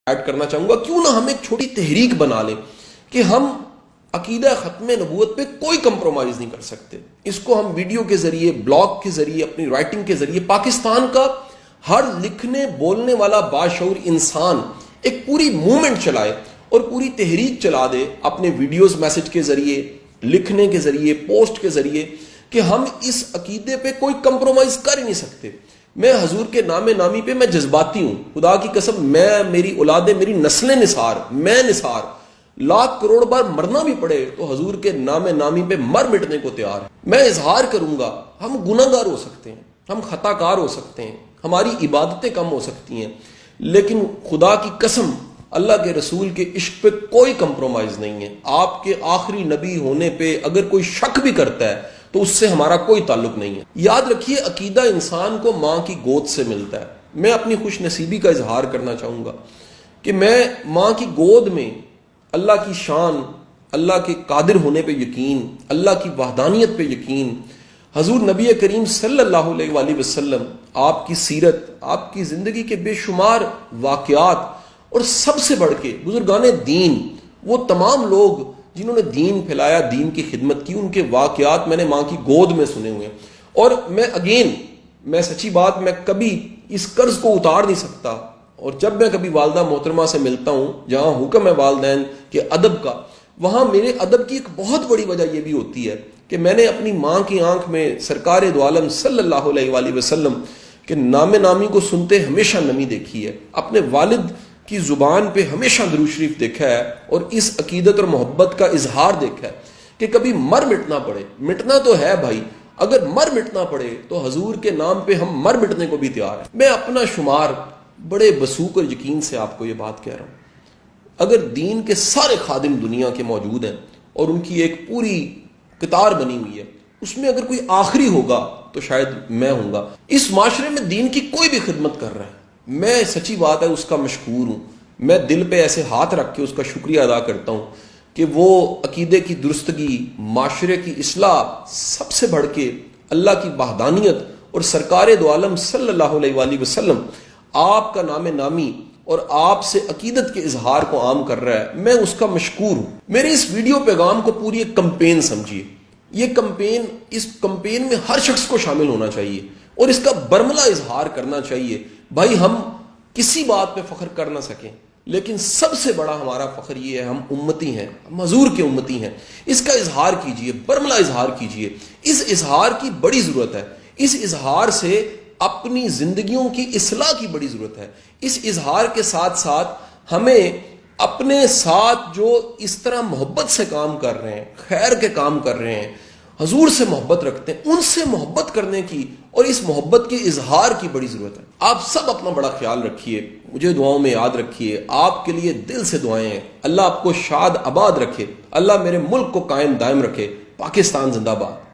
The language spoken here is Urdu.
ایڈ کرنا چاہوں گا، کیوں نہ ہم ایک چھوٹی تحریک بنا لیں کہ ہم عقیدہ ختم نبوت پہ کوئی کمپرومائز نہیں کر سکتے. اس کو ہم ویڈیو کے ذریعے، بلاگ کے ذریعے، اپنی رائٹنگ کے ذریعے پاکستان کا ہر لکھنے بولنے والا باشعور انسان ایک پوری موومنٹ چلائے اور پوری تحریک چلا دے اپنے ویڈیوز میسج کے ذریعے، لکھنے کے ذریعے، پوسٹ کے ذریعے، کہ ہم اس عقیدے پہ کوئی کمپرومائز کر ہی نہیں سکتے. میں حضور کے نام نامی پہ میں جذباتی ہوں، خدا کی قسم. میں، میری اولادیں، میری نسلیں نثار، میں نثار، لاکھ کروڑ بار مرنا بھی پڑے تو حضور کے نام نامی پہ مر مٹنے کو تیار ہے. میں اظہار کروں گا. ہم گناہ گار ہو سکتے ہیں، ہم خطا کار ہو سکتے ہیں، ہماری عبادتیں کم ہو سکتی ہیں، لیکن خدا کی قسم اللہ کے رسول کے عشق پہ کوئی کمپرومائز نہیں ہے. آپ کے آخری نبی ہونے پہ اگر کوئی شک بھی کرتا ہے تو اس سے ہمارا کوئی تعلق نہیں ہے. یاد رکھیے، عقیدہ انسان کو ماں کی گود سے ملتا ہے. میں اپنی خوش نصیبی کا اظہار کرنا چاہوں گا کہ میں ماں کی گود میں اللہ کی شان، اللہ کے قادر ہونے پہ یقین، اللہ کی وحدانیت پہ یقین، حضور نبی کریم صلی اللہ علیہ وآلہ وسلم، آپ کی سیرت، آپ کی زندگی کے بے شمار واقعات، اور سب سے بڑھ کے بزرگان دین، وہ تمام لوگ جنہوں نے دین پھیلایا، دین کی خدمت کی، ان کے واقعات میں نے ماں کی گود میں سنے ہوئے ہیں. اور میں سچی بات، میں کبھی اس قرض کو اتار نہیں سکتا. اور جب میں کبھی والدہ محترمہ سے ملتا ہوں جہاں حکم ہے والدین کے ادب کا، وہاں میرے ادب کی ایک بہت بڑی وجہ یہ بھی ہوتی ہے کہ میں نے اپنی ماں کی آنکھ میں سرکار دو عالم صلی اللہ علیہ وآلہ وسلم کے نام نامی کو سنتے ہمیشہ نمی دیکھی ہے، اپنے والد کی زبان پہ ہمیشہ درود شریف دیکھا ہے، اور اس عقیدت اور محبت کا اظہار دیکھا ہے کہ کبھی مر مٹنا پڑے. مٹنا تو ہے بھائی، اگر مر مٹنا پڑے تو حضور کے نام پہ ہم مر مٹنے کو بھی تیار ہیں. میں اپنا شمار بڑے وثوق اور یقین سے آپ کو یہ بات کہہ رہا ہوں. اگر دین کے سارے خادم دنیا کے موجود ہیں اور ان کی ایک پوری قطار بنی ہوئی ہے، اس میں اگر کوئی آخری ہوگا تو شاید میں ہوں گا. اس معاشرے میں دین کی کوئی بھی خدمت کر رہا ہے، میں سچی بات ہے اس کا مشکور ہوں. میں دل پہ ایسے ہاتھ رکھ کے اس کا شکریہ ادا کرتا ہوں کہ وہ عقیدے کی درستگی، معاشرے کی اصلاح، سب سے بڑھ کے اللہ کی وحدانیت اور سرکار دو عالم صلی اللہ علیہ وآلہ وسلم آپ کا نام نامی اور آپ سے عقیدت کے اظہار کو عام کر رہا ہے. میں اس کا مشکور ہوں. میرے اس ویڈیو پیغام کو پوری ایک کمپین سمجھیے. یہ کمپین، اس کمپین میں ہر شخص کو شامل ہونا چاہیے اور اس کا برملا اظہار کرنا چاہیے. بھائی، ہم کسی بات پہ فخر کر نہ سکیں، لیکن سب سے بڑا ہمارا فخر یہ ہے، ہم امتی ہیں، ہم حضور کے امتی ہیں. اس کا اظہار کیجئے، برملا اظہار کیجئے. اس اظہار کی بڑی ضرورت ہے. اس اظہار سے اپنی زندگیوں کی اصلاح کی بڑی ضرورت ہے. اس اظہار کے ساتھ ساتھ ہمیں اپنے ساتھ جو اس طرح محبت سے کام کر رہے ہیں، خیر کے کام کر رہے ہیں، حضور سے محبت رکھتے ہیں، ان سے محبت کرنے کی اور اس محبت کے اظہار کی بڑی ضرورت ہے. آپ سب اپنا بڑا خیال رکھیے، مجھے دعاؤں میں یاد رکھیے. آپ کے لیے دل سے دعائیں ہیں. اللہ آپ کو شاد آباد رکھے، اللہ میرے ملک کو قائم دائم رکھے. پاکستان زندہ باد.